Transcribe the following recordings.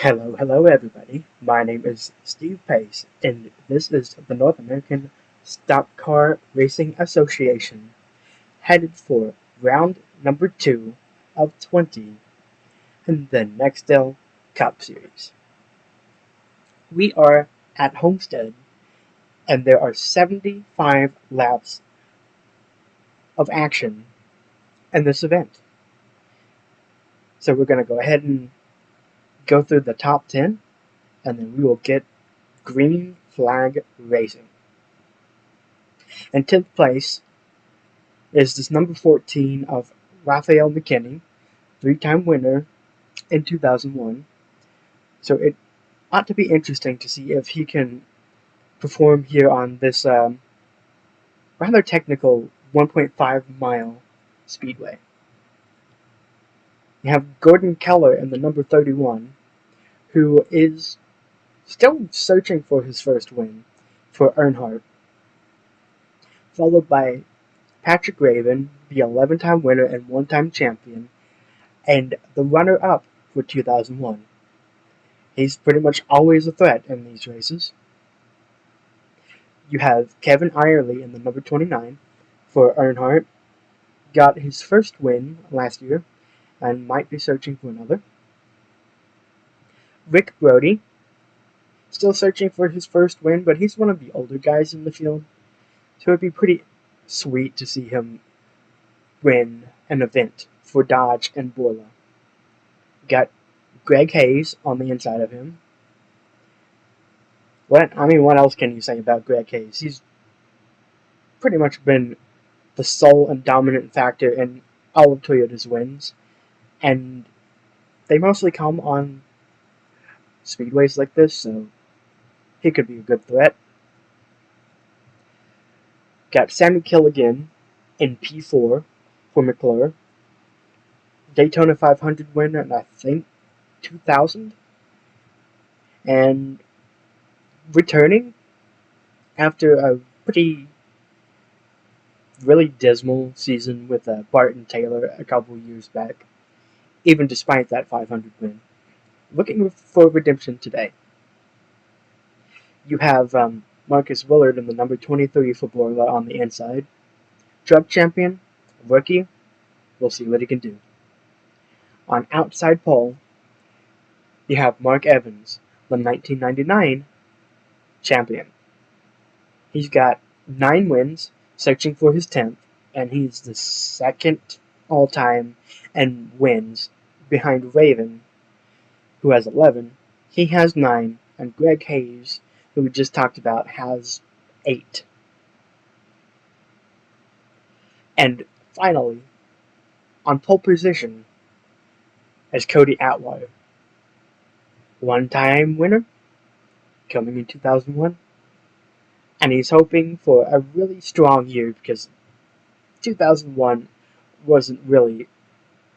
Hello everybody. My name is Steve Pace, and this is the North American Stock Car Racing Association, headed for round number 2 of 20 in the NEXTEL Cup Series. We are at Homestead, and there are 75 laps of action in this event. So we're going to go ahead and go through the top 10, and then we will get green flag racing. In 10th place is this number 14 of Raphael McKinney, 3-time winner in 2001. So it ought to be interesting to see if he can perform here on this rather technical 1.5 mile speedway. You have Gordon Keller in the number 31, who is still searching for his first win for Earnhardt, followed by Patrick Raven, the 11-time winner and 1-time champion, and the runner-up for 2001. He's pretty much always a threat in these races. You have Kevin Irely in the number 29 for Earnhardt. Got his first win last year and might be searching for another. Rick Brody, still searching for his first win, but he's one of the older guys in the field, so it'd be pretty sweet to see him win an event for Dodge and Borla. Got Greg Hayes on the inside of him. What else can you say about Greg Hayes? He's pretty much been the sole and dominant factor in all of Toyota's wins, and they mostly come on speedways like this, so he could be a good threat. Got Sammy Killigan in P4 for McClure. Daytona 500 winner in, I think, 2000. And returning after a really dismal season with Barton Taylor a couple years back, even despite that 500 win. Looking for redemption today. You have Marcus Willard in the number 23 for Borla on the inside. Truck champion, rookie, we'll see what he can do. On outside pole, you have Mark Evans, the 1999 champion. He's got 9 wins, searching for his 10th, and he's the second all-time in wins behind Raven, who has 11. He has 9, and Greg Hayes, who we just talked about, has 8. And finally, on pole position is Cody Atwater, 1-time winner, coming in 2001. And he's hoping for a really strong year because 2001 wasn't really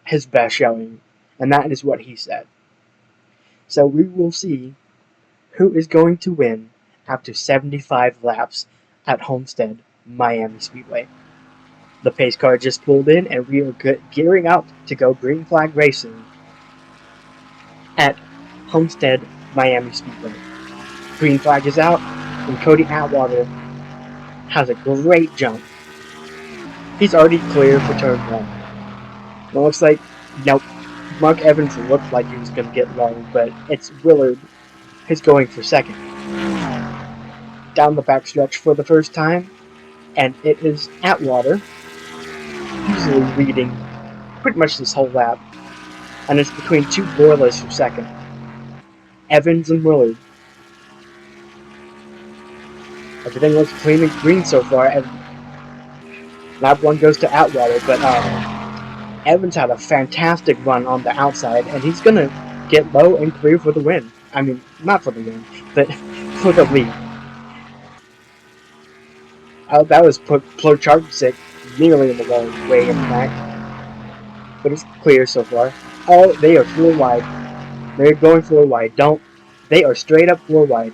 his best showing, and that is what he said. So we will see who is going to win after 75 laps at Homestead, Miami Speedway. The pace car just pulled in, and we are gearing up to go green flag racing at Homestead, Miami Speedway. Green flag is out, and Cody Atwater has a great jump. He's already clear for turn 1. It looks like, nope, Mark Evans looked like he was going to get low, but it's Willard who's going for second. Down the backstretch for the first time, and it is Atwater, easily leading pretty much this whole lap, and it's between 2 Borlas for second. Evans and Willard. Everything looks clean and green so far, and lap 1 goes to Atwater, but Evans had a fantastic run on the outside, and he's going to get low and clear for the win. I mean, not for the win, but for the lead. That was Plocharczyk nearly in the wrong way in the back, but it's clear so far. Oh, they are 4 wide. They're going 4 wide. They are straight up 4 wide.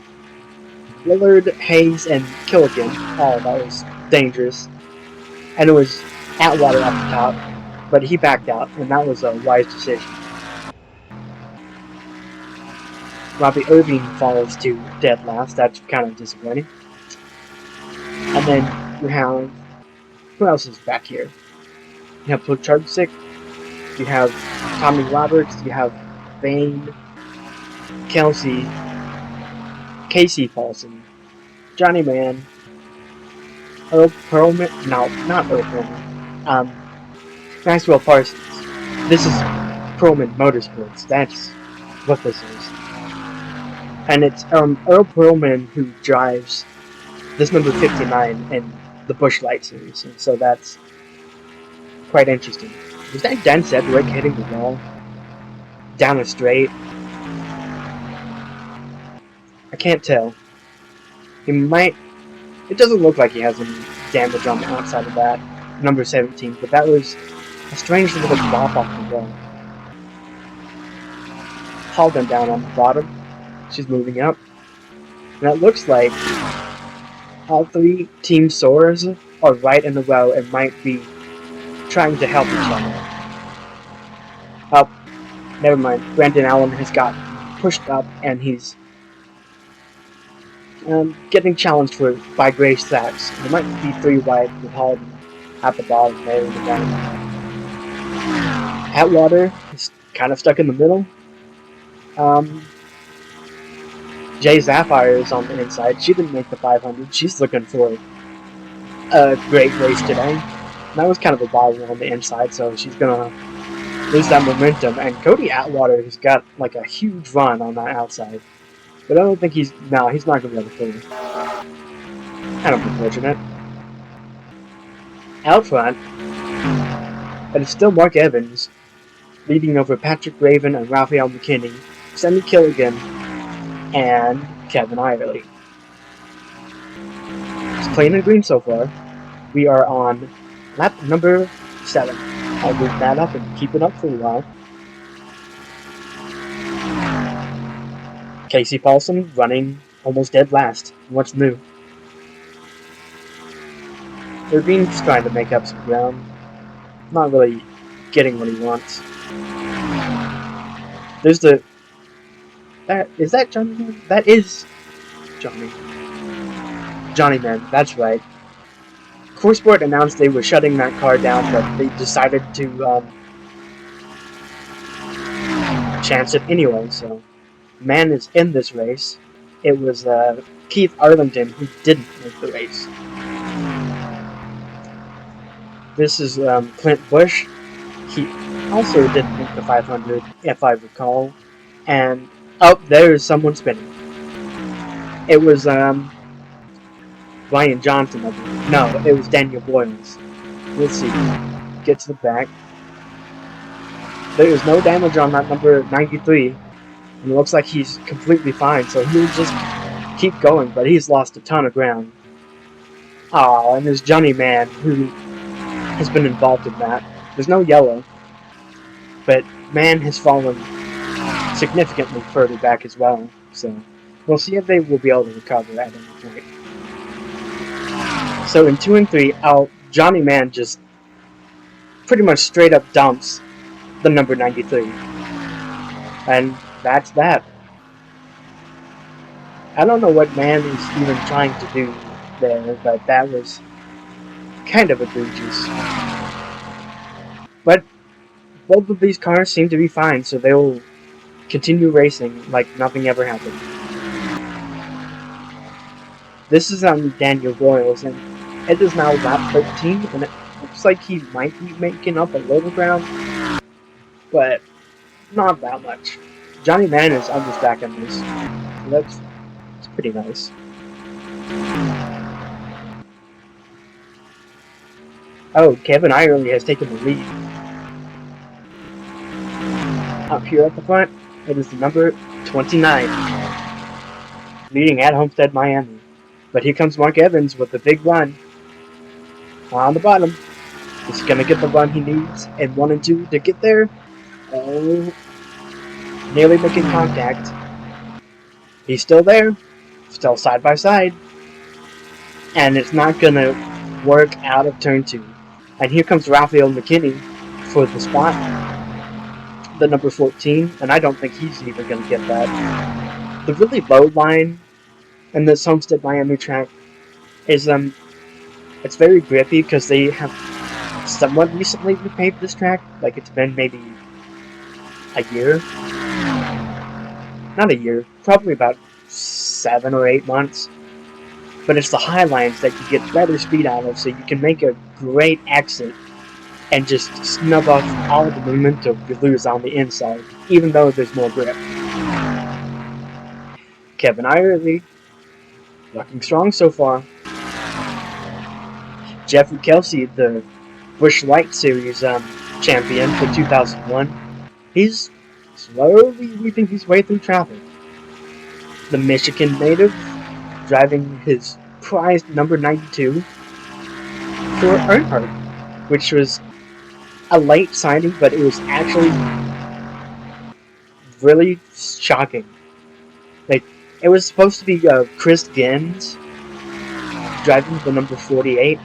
Willard, Hayes, and Killigan. Oh, that was dangerous. And it was Atwater at the top, but he backed out, and that was a wise decision. Robbie Irving falls to dead last. That's kind of disappointing. And then you have, who else is back here? You have Plutarchik, you have Tommy Roberts, you have Vane, Kelsey, Casey Paulson, Johnny Mann, Earl Perlman, no, not Earl Perlman, Maxwell Parsons. This is Perlman Motorsports, that's what this is. And it's Earl Perlman who drives this number 59 in the Busch Light Series, and so that's quite interesting. Was that Dan Sedgwick hitting the wall? Down a straight? I can't tell. He might... It doesn't look like he has any damage on the outside of that, number 17, but that was a strange little bop off the wall. Halden down on the bottom. She's moving up. And it looks like all three Team Soars are right in a row and might be trying to help each other. Oh, never mind. Brandon Allen has got pushed up and he's getting challenged by Gray Sachs. There might be 3 wide with Halden at the bottom there in the down. Atwater is kind of stuck in the middle. Jay Zapphire is on the inside. She didn't make the 500. She's looking for a great race today. That was kind of a bobble on the inside, so she's gonna lose that momentum. And Cody Atwater has got like a huge run on that outside, but I don't think he's not gonna be able to pull it. Kind of unfortunate. Out front, but it's still Mark Evans leading over Patrick Raven and Raphael McKinney, Sammy Killigan, and Kevin Irely. It's clean and green so far. We are on lap number 7. I'll move that up and keep it up for a while. Casey Paulson running almost dead last. What's new? Irvine's trying to make up some ground. Not really getting what he wants. There's the... Is that Johnny Man? That is Johnny. Johnny Man, that's right. CoreSport announced they were shutting that car down, but they decided to chance it anyway, so Man is in this race. It was Keith Arlington who didn't make the race. This is Clint Busch. He also didn't make the 500, if I recall. And, oh, there's someone spinning. It was, Ryan Johnson, I believe. No, it was Daniel Boyles. Let's see. Get to the back. There is no damage on that number 93. And it looks like he's completely fine, so he'll just keep going, but he's lost a ton of ground. Aw, and there's Johnny Man, who has been involved in that. There's no yellow, but Man has fallen significantly further back as well, so we'll see if they will be able to recover at any point. So in 2 and 3, Johnny Man just pretty much straight up dumps the number 93. And that's that. I don't know what Man is even trying to do there, but that was kind of egregious. But both of these cars seem to be fine, so they'll continue racing like nothing ever happened. This is Daniel Boyles, and it is now lap 13, and it looks like he might be making up a little ground, but not that much. Johnny Man is almost back on this, so that's pretty nice. Oh, Kevin Irely has taken the lead. Up here at the front, it is the number 29, leading at Homestead, Miami. But here comes Mark Evans with the big run. On the bottom. He's going to get the run he needs in 1 and 2 to get there. Oh, nearly making contact. He's still there. Still side by side. And it's not going to work out of turn 2. And here comes Raphael McKinney for the spot. The number 14. And I don't think he's even going to get that. The really low line in this Homestead Miami track is it's very grippy because they have somewhat recently repaved this track. Like, it's been maybe a year. Not a year, probably about 7 or 8 months. But it's the high lines that you get better speed out of, so you can make a great exit and just snub off all the momentum you lose on the inside, even though there's more grip. Kevin Irely, looking strong so far. Jeffrey Kelsey, the Busch Light Series champion for 2001, he's slowly weaving his way through traffic. The Michigan native driving his prized number 92 for Earnhardt, which was a late signing, but it was actually really shocking. Like, it was supposed to be Chris Gins driving the number 48,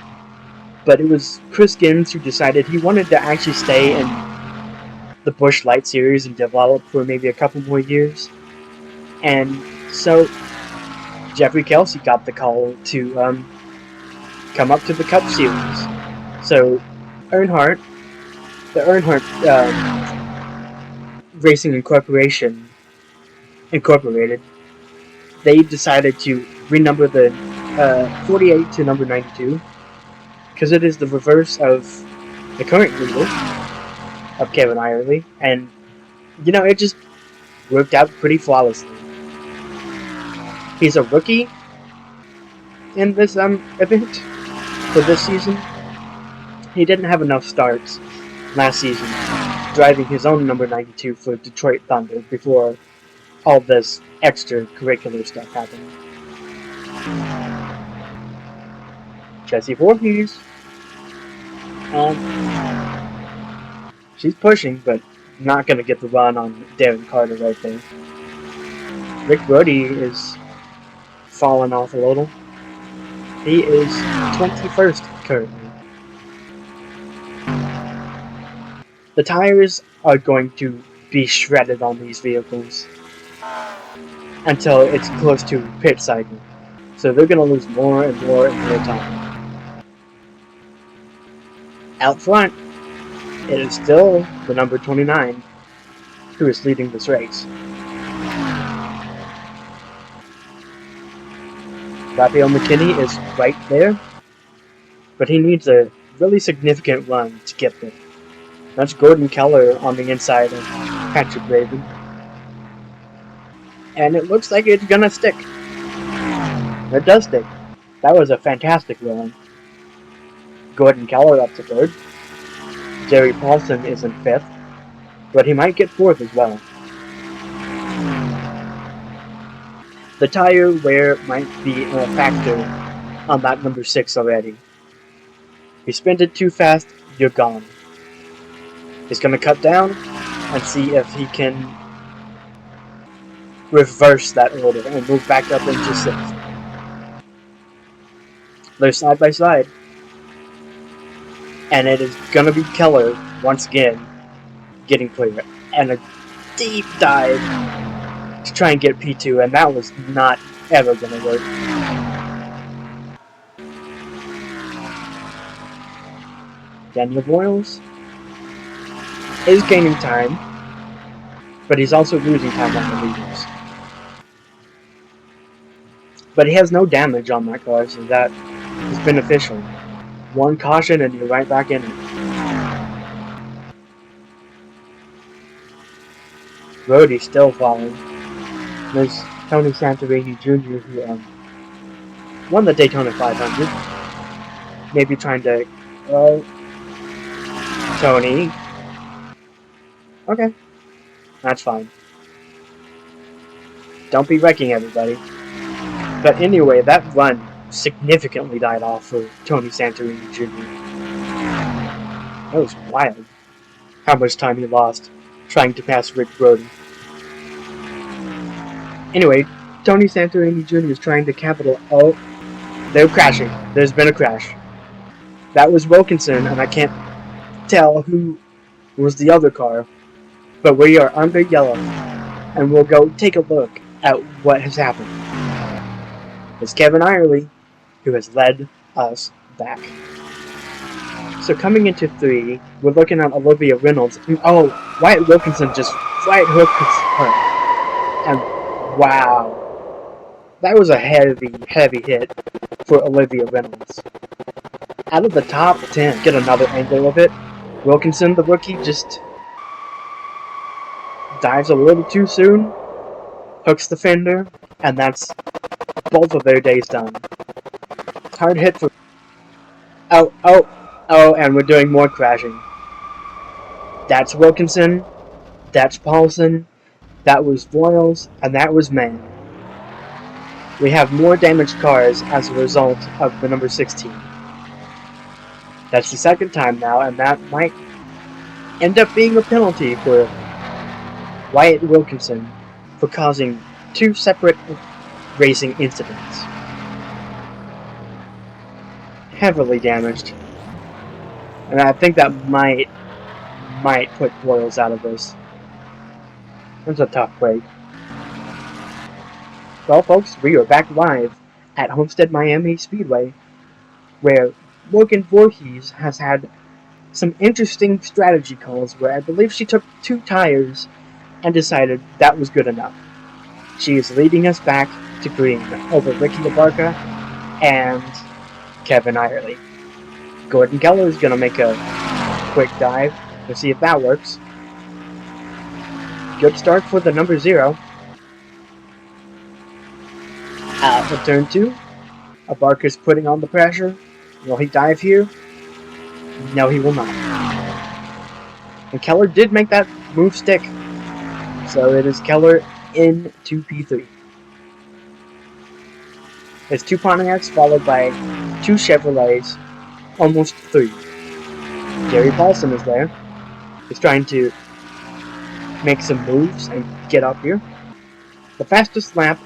but it was Chris Gins who decided he wanted to actually stay in the Busch Light Series and develop for maybe a couple more years. And so Jeffrey Kelsey got the call to come up to the Cup Series. So Earnhardt, the Earnhardt Racing Incorporated, they decided to renumber the 48 to number 92 because it is the reverse of the current leader of Kevin Irely, and you know, it just worked out pretty flawlessly. He's a rookie in this event for this season. He didn't have enough starts last season driving his own number 92 for Detroit Thunder before all this extracurricular stuff happened. Jessie Voorhees, she's pushing, but not going to get the run on Darren Carter right there. Rick Brody is falling off a little. He is 21st currently. The tires are going to be shredded on these vehicles until it's close to pit cycle. So they're going to lose more and more and more time. Out front, it is still the number 29 who is leading this race. Raphael McKinney is right there, but he needs a really significant run to get there. That's Gordon Keller on the inside of Patrick Raven. And it looks like it's gonna stick. It does stick. That was a fantastic run. Gordon Keller up to third. Jerry Paulson is in fifth, but he might get fourth as well. The tire wear might be a factor on that number 6 already. If you spin it too fast, you're gone. He's going to cut down and see if he can reverse that order and move back up into 6th. They're side by side. And it is going to be Keller, once again, getting clear. And a deep dive to try and get P2, and that was not ever going to work. Daniel Boyles is gaining time, but he's also losing time on the leaders. But he has no damage on that car, so that is beneficial. One caution and you're right back in it. Brody's still falling. There's Tony Santorini Jr. who won the Daytona 500. Maybe trying to... Tony. Okay. That's fine. Don't be wrecking everybody. But anyway, that run significantly died off for Tony Santorini Jr. That was wild. How much time he lost trying to pass Rick Brody. Anyway, Tony Santorini Jr. is trying to capital... Oh, they're crashing. There's been a crash. That was Wilkinson, and I can't tell who was the other car. But we are under yellow, and we'll go take a look at what has happened. It's Kevin Irely who has led us back. So coming into 3, we're looking at Olivia Reynolds. Oh, Wyatt Wilkinson just right hooked her. And wow, that was a heavy, heavy hit for Olivia Reynolds. Out of the top 10, get another angle of it. Wilkinson, the rookie, just dives a little too soon, hooks the fender, and that's both of their days done. Hard hit for... Oh, and we're doing more crashing. That's Wilkinson, that's Paulson, that was Voiles, and that was Mann. We have more damaged cars as a result of the number 16. That's the second time now, and that might end up being a penalty for Wyatt Wilkinson for causing 2 separate racing incidents. Heavily damaged. And I think that might put Voiles out of this. It's a tough break. Well, folks, we are back live at Homestead Miami Speedway, where Morgan Voorhees has had some interesting strategy calls where I believe she took 2 tires and decided that was good enough. She is leading us back to green over Ricky Abarca and Kevin Irely. Gordon Keller is going to make a quick dive to see if that works. Good start for the number 0. For turn 2, Abarca's putting on the pressure. Will he dive here? No, he will not. And Keller did make that move stick. So it is Keller into P3. It's 2 Pontiacs followed by 2 Chevrolets, almost 3. Gary Paulson is there. He's trying to make some moves and get up here. The fastest lap.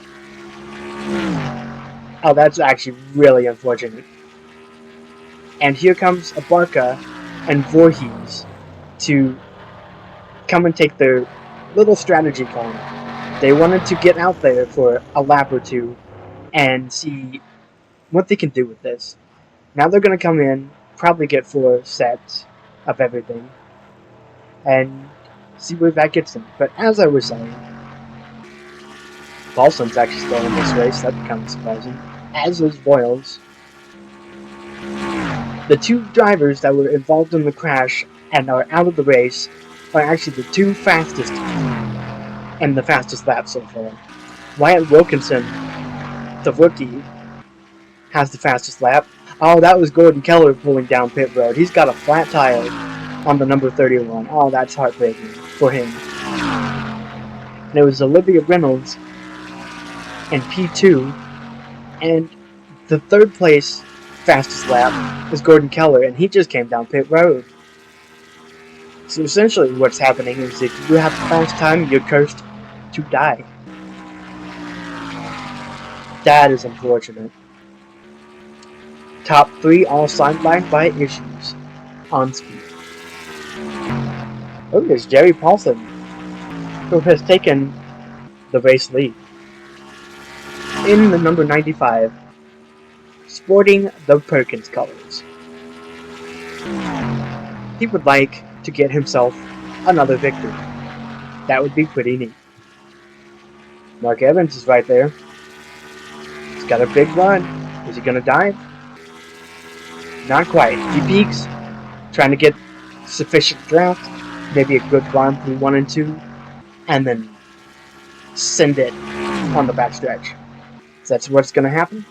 Oh, that's actually really unfortunate. And here comes Abarca and Voorhees to come and take their little strategy call. They wanted to get out there for a lap or 2 and see what they can do with this. Now they're going to come in, probably get 4 sets of everything, and see where that gets them. But as I was saying, Paulson's actually still in this race. That becomes surprising. As is Voiles. The 2 drivers that were involved in the crash and are out of the race are actually the 2 fastest and the fastest lap so far. Wyatt Wilkinson, the rookie, has the fastest lap. Oh, that was Gordon Keller pulling down pit road. He's got a flat tire on the number 31. Oh, that's heartbreaking for him. And it was Olivia Reynolds in P2, and the 3rd place fastest lap is Gordon Keller, and he just came down pit road. So essentially what's happening is if you have a fast time, you're cursed to die. That is unfortunate. Top 3 all sidelined by issues on speed. Oh, there's Jerry Paulson, who has taken the race lead. In the number 95, sporting the Perkins colors. He would like to get himself another victory. That would be pretty neat. Mark Evans is right there. He's got a big run. Is he going to dive? Not quite. He peaks, trying to get sufficient draft, maybe a good run through 1 and 2, and then send it on the backstretch. So that's what's going to happen?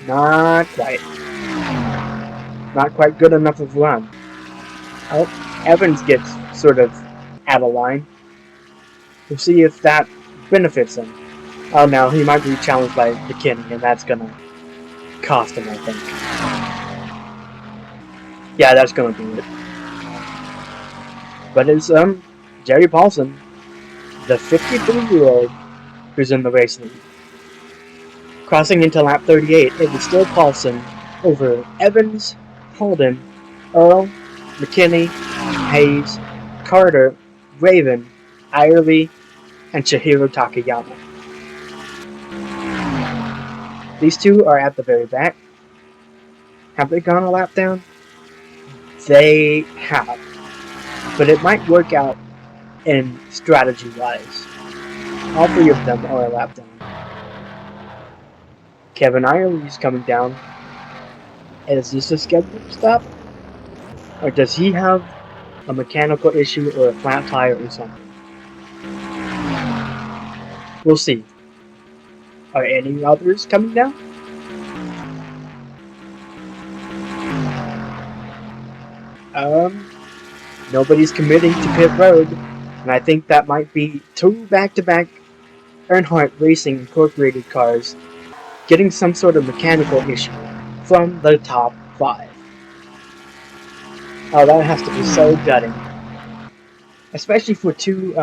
Not quite. Not quite good enough of a run. Oh, Evans gets sort of out of line. We'll see if that benefits him. Oh no, he might be challenged by McKinney, and that's going to cost him, I think. Yeah, that's going to be it. But it's Jerry Paulson, the 53-year-old who's in the race lead. Crossing into lap 38, it was still Paulson over Evans, Holden, Earl, McKinney, Hayes, Carter, Raven, Irely, and Chihiro Takayama. These two are at the very back. Have they gone a lap down? They have. But it might work out in strategy-wise. All three of them are a lap down. Kevin Ireland is coming down. Is this a scheduled stop? Or does he have a mechanical issue or a flat tire or something? We'll see. Are any others coming down? Nobody's committing to pit road, and I think that might be two back-to-back Earnhardt Racing Incorporated cars getting some sort of mechanical issue from the top 5. Oh, that has to be so gutting. Especially for two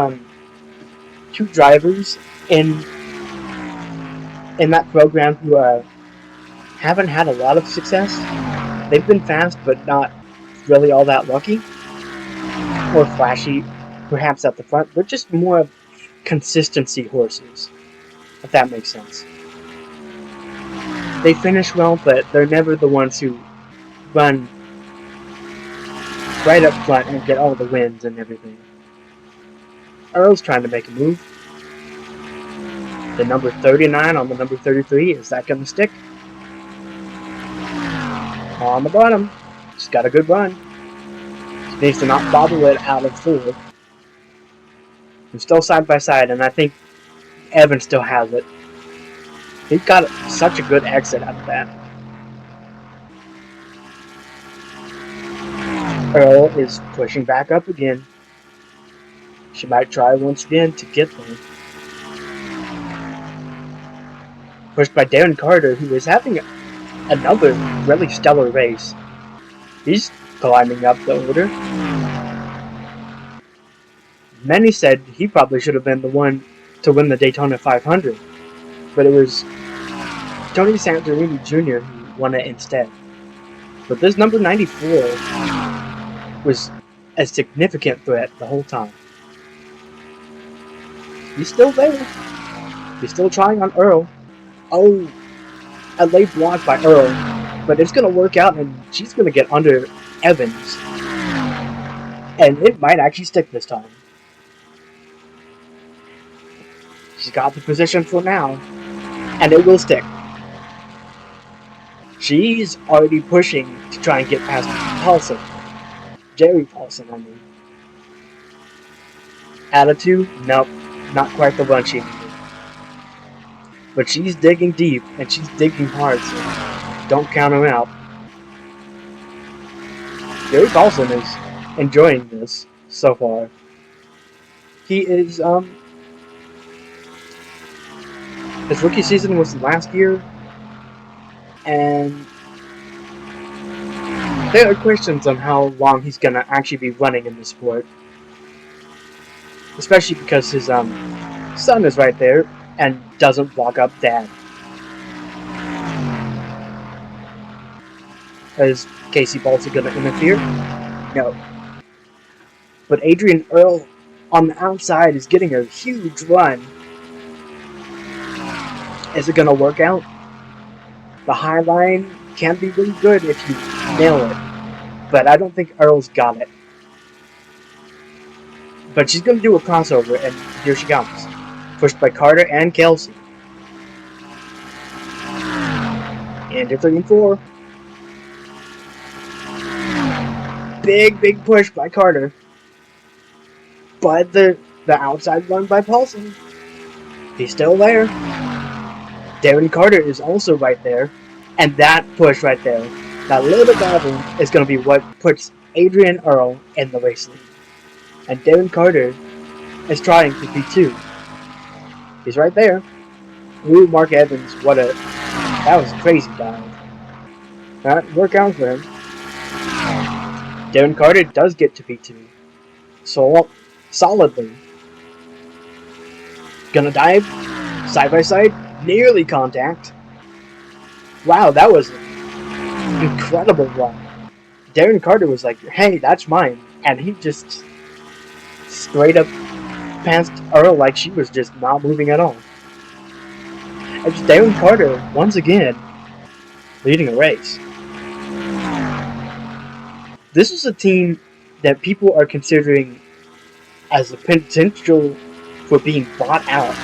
drivers in that program who haven't had a lot of success. They've been fast, but not really all that lucky or flashy, perhaps at the front. They're just more consistency horses, if that makes sense. They finish well, but they're never the ones who run right up front and get all the wins and everything. Earl's trying to make a move. The number 39 on the number 33, is that going to stick? On the bottom. Just got a good run. Just needs to not bobble it out of 4. They're still side by side, and I think Evan still has it. He got such a good exit out of that. Earl is pushing back up again. She might try once again to get there. Pushed by Darren Carter, who is having another really stellar race. He's climbing up the order. Many said he probably should have been the one to win the Daytona 500, but it was Tony Santorini Jr. who won it instead. But this number 94 was a significant threat the whole time. He's still there. He's still trying on Earl. Oh, a late block by Earl, but it's going to work out, and she's going to get under Evans. And it might actually stick this time. She's got the position for now, and it will stick. She's already pushing to try and get past Paulson. Jerry Paulson, I mean. Attitude? Nope, not quite the run she needed. But she's digging deep, and she's digging hard, so don't count her out. Jerry Paulson is enjoying this so far. He is, his rookie season was last year, and there are questions on how long he's gonna actually be running in the sport. Especially because his son is right there and doesn't block up Dad. Is Casey Balsa gonna interfere? No. But Adrian Earl on the outside is getting a huge run. Is it gonna work out? The high line can be really good if you nail it, but I don't think Earl's got it. But she's gonna do a crossover, and here she comes. Pushed by Carter and Kelsey. Into 3 and 4. Big push by Carter. But the outside run by Paulson. He's still there. Darren Carter is also right there. And that push right there, that little bit of is going to be what puts Adrian Earl in the race lead. And Darren Carter is trying to be 2. He's right there. Ooh, Mark Evans, that was a crazy dive. That worked out for him. Darren Carter does get to P2. So, solidly. Gonna dive, side by side, nearly contact. Wow, that was an incredible run. Darren Carter was like, hey, that's mine. And he just straight up past Earl like she was just not moving at all. It's Darren Carter, once again, leading a race. This is a team that people are considering as a potential for being bought out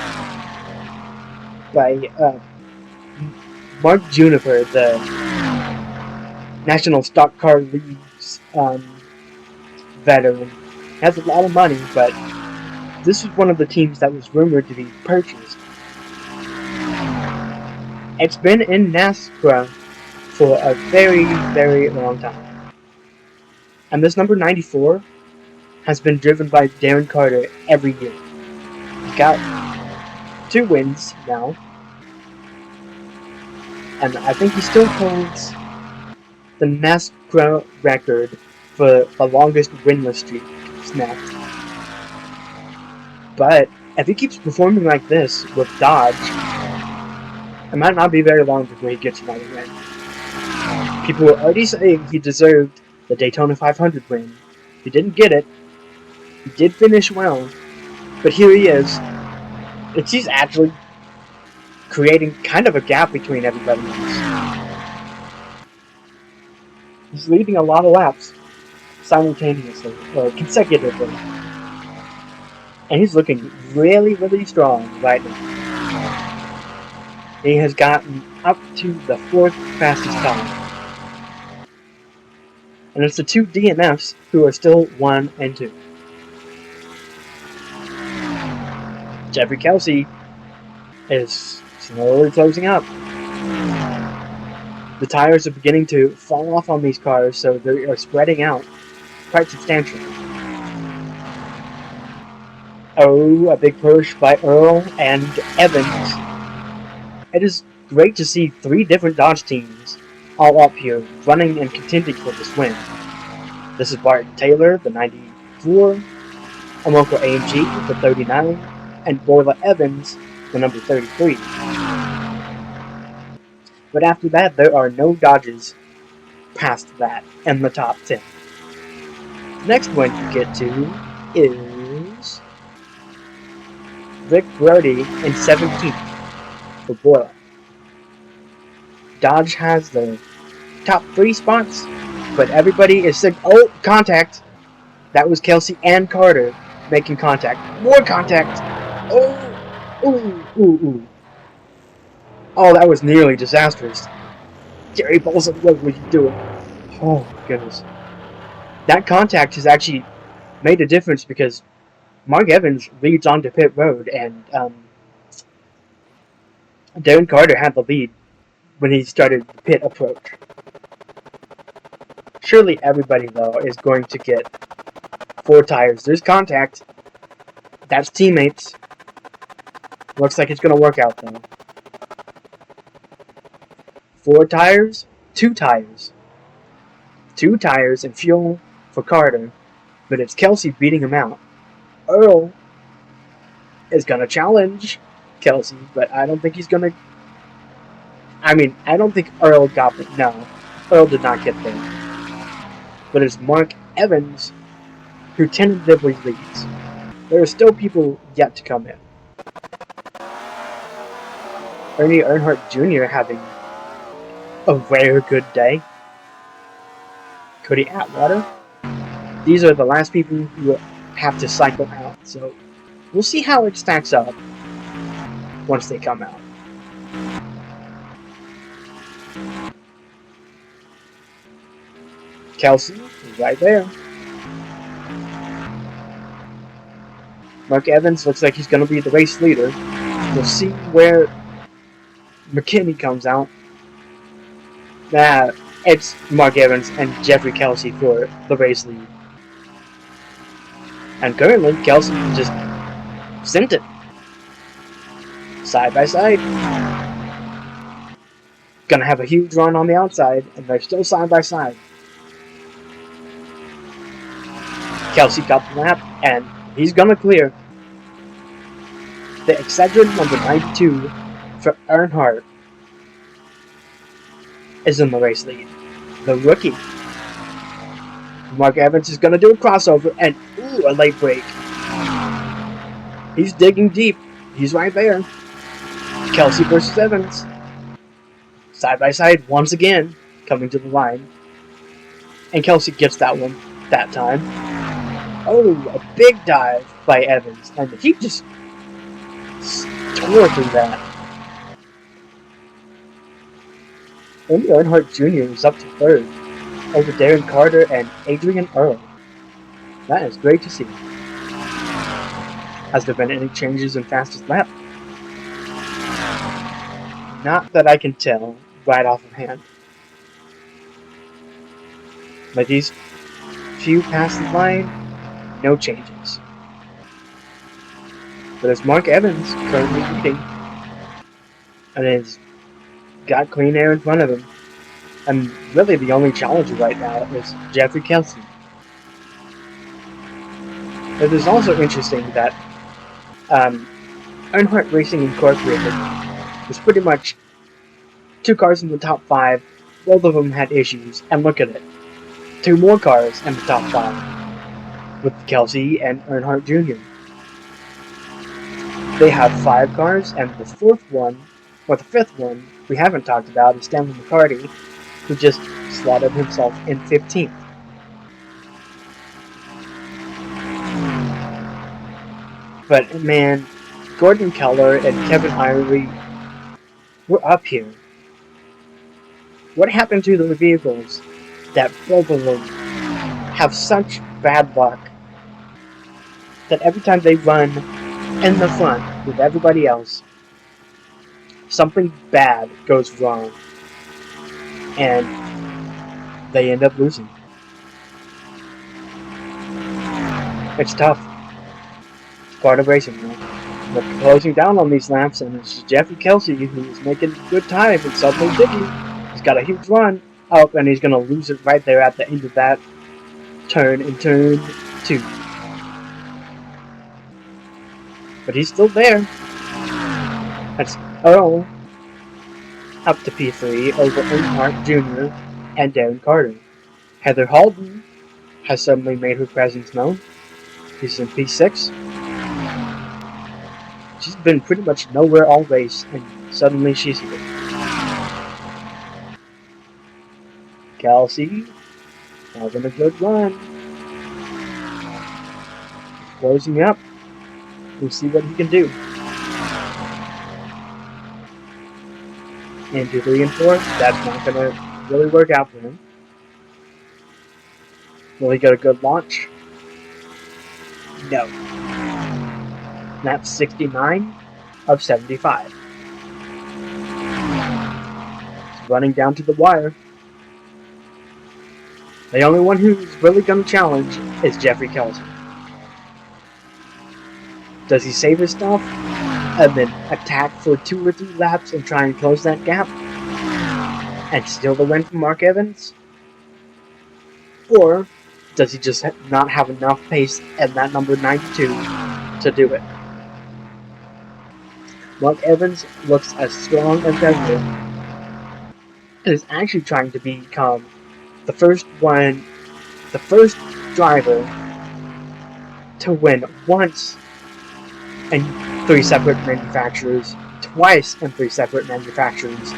by Mark Juniper, the National Stock Car League's veteran. Has a lot of money, but this is one of the teams that was rumored to be purchased. It's been in NASCRA for a very, very long time. And this number 94 has been driven by Darren Carter every year. He's got 2 wins now. And I think he still holds the NASCRA record for the longest winless streak snapped. But if he keeps performing like this with Dodge, it might not be very long before he gets another win. People were already saying he deserved the Daytona 500 win. He didn't get it. He did finish well, but here he is. He's actually creating kind of a gap between everybody else. He's leading a lot of laps simultaneously, or consecutively. And he's looking really, really strong right now. He has gotten up to the 4th fastest time. And it's the 2 DNFs who are still 1 and 2. Jeffrey Kelsey is slowly closing up. The tires are beginning to fall off on these cars, so they are spreading out quite substantially. Oh, a big push by Earl and Evans. It is great to see 3 different Dodge teams all up here, running and contending for this win. This is Barton Taylor, the 94, Amoco AMG, the 39, and Borla Evans, the number 33. But after that, there are no Dodges past that in the top 10. The next one you get to is Rick Brody in 17th for Borla. Dodge has the top 3 spots, but everybody is saying, oh, contact. That was Kelsey and Carter making contact. More contact. Oh, ooh, ooh, ooh. Oh, that was nearly disastrous. Gary Bolson, what were you doing? Oh, my goodness. That contact has actually made a difference because Mark Evans leads onto pit road, and Darren Carter had the lead when he started the pit approach. Surely everybody, though, is going to get 4 tires. There's contact. That's teammates. Looks like it's going to work out, though. 4 tires, 2 tires. 2 tires and fuel for Carter, but it's Kelsey beating him out. Earl is going to challenge Kelsey, but I don't think he's going to... I don't think Earl got it. No, Earl did not get there. But it's Mark Evans who tentatively leads. There are still people yet to come in. Ernie Earnhardt Jr. having a very good day. Cody Atwater. These are the last people who have to cycle out, so we'll see how it stacks up once they come out. Kelsey is right there. Mark Evans looks like he's going to be the race leader. We'll see where McKinney comes out. It's Mark Evans and Jeffrey Kelsey for the race lead. And currently, Kelsey just sent it. Side by side. Gonna have a huge run on the outside, and they're still side by side. Kelsey got the lap, and he's gonna clear. The Excedrin number 92 for Earnhardt is in the race lead. The rookie. Mark Evans is gonna do a crossover, and ooh, a late break. He's digging deep. He's right there. Kelsey versus Evans. Side by side once again, coming to the line. And Kelsey gets that one that time. Oh, a big dive by Evans. And he just tore through that. Andy Earnhardt Jr. is up to third over Darren Carter and Adrian Earl. That is great to see. Has there been any changes in fastest lap? Not that I can tell right off of hand. But these few past the line, no changes. But it's Mark Evans currently leading, and he's got clean air in front of him. And really the only challenger right now is Jeffrey Kelsey. It is also interesting that Earnhardt Racing Incorporated was pretty much 2 cars in the top 5. Both of them had issues, and look at it. 2 more cars in the top 5 with Kelsey and Earnhardt Jr. They have 5 cars, and the 4th one, or the 5th one, we haven't talked about is Stanley McCarty, who just slotted himself in 15th. But man, Gordon Keller and Kevin Irie were up here. What happened to the vehicles that both of them have such bad luck that every time they run in the front with everybody else, something bad goes wrong and they end up losing? It's tough. It's part of racing, man. But closing down on these laps, and it's Jeffrey Kelsey who is making good time and suddenly Dicky. He's got a huge run up, and he's going to lose it right there at the end of that turn in turn 2. But he's still there. That's Earl up to P3 over Earnhardt Jr. and Darren Carter. Heather Halden has suddenly made her presence known. She's in P6. She's been pretty much nowhere all race, and suddenly she's here. Kelsey having a good run. Closing up. We'll see what he can do. Into 3 and 4, that's not going to really work out for him. Will he get a good launch? No. That's 69 of 75. He's running down to the wire. The only one who's really going to challenge is Jeffrey Kelsey. Does he save his stuff and then attack for 2 or 3 laps and try and close that gap and steal the win from Mark Evans? Or does he just not have enough pace at that number 92 to do it? Mark Evans looks as strong as ever and is actually trying to become the first driver to win once in 3 separate manufacturers, twice in 3 separate manufacturers,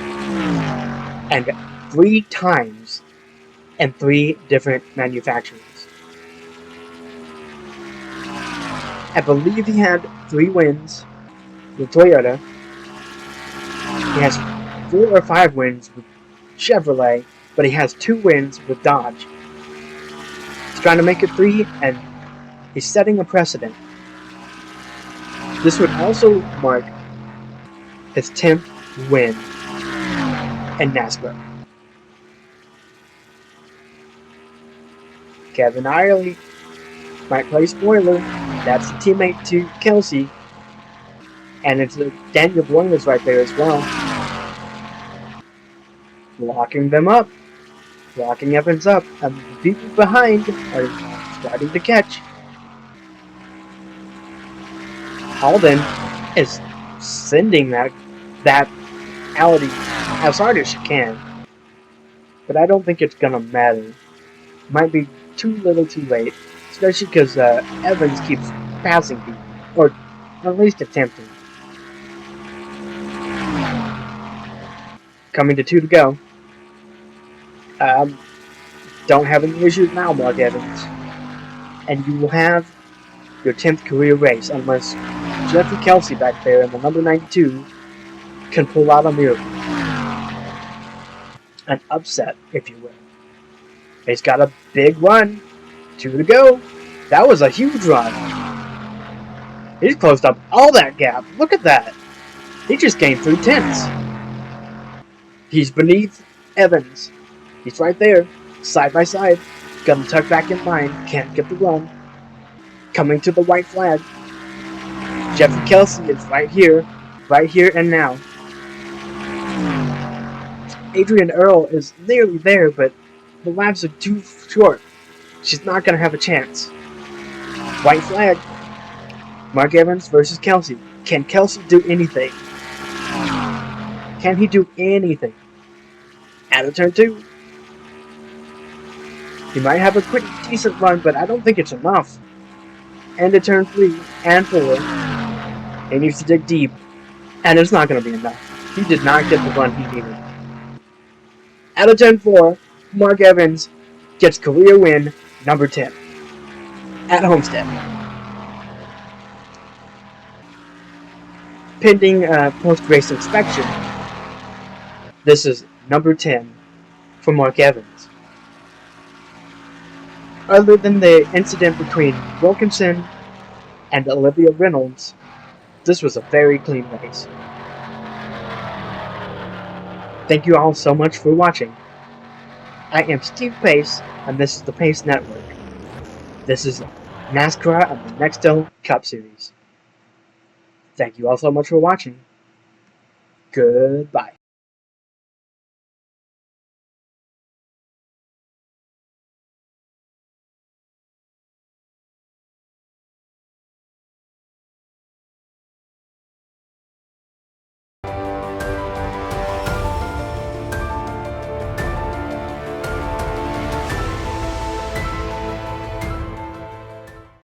and 3 times in 3 different manufacturers. I believe he had 3 wins with Toyota. He has 4 or 5 wins with Chevrolet, but he has 2 wins with Dodge. He's trying to make it 3, and he's setting a precedent. This would also mark his 10th win in NASCRA. Kevin Irie might play spoiler. That's a teammate to Kelsey. And it's Daniel Boyles right there as well. Locking them up. Locking Evans up. And the people behind are starting to catch. Halden is sending that Audi as hard as she can. But I don't think it's going to matter. Might be too little too late. Especially because Evans keeps passing people. Or at least attempting. Coming to 2 to go. Don't have any issues now, Mark Evans. And you will have your 10th career race unless Jeffrey Kelsey back there in the number 92 can pull out a miracle. An upset, if you will. He's got a big run. 2 to go. That was a huge run. He's closed up all that gap. Look at that. He just gained 3/10. He's beneath Evans. He's right there, side by side. Got him tucked back in line. Can't get the run. Coming to the white flag. Jeffrey Kelsey is right here and now. Adrian Earl is nearly there, but the laps are too short. She's not going to have a chance. White flag. Mark Evans versus Kelsey. Can Kelsey do anything? Can he do anything? Out of turn 2. He might have a pretty decent run, but I don't think it's enough. Into turn 3 and 4. He needs to dig deep, and it's not going to be enough. He did not get the run he needed. Out of turn 4, Mark Evans gets career win number 10 at Homestead. Pending post-race inspection, this is number 10 for Mark Evans. Other than the incident between Wilkinson and Olivia Reynolds, this was a very clean race. Thank you all so much for watching. I am Steve Pace, and this is the Pace Network. This is NASCRA and the NEXTEL Cup Series. Thank you all so much for watching. Goodbye.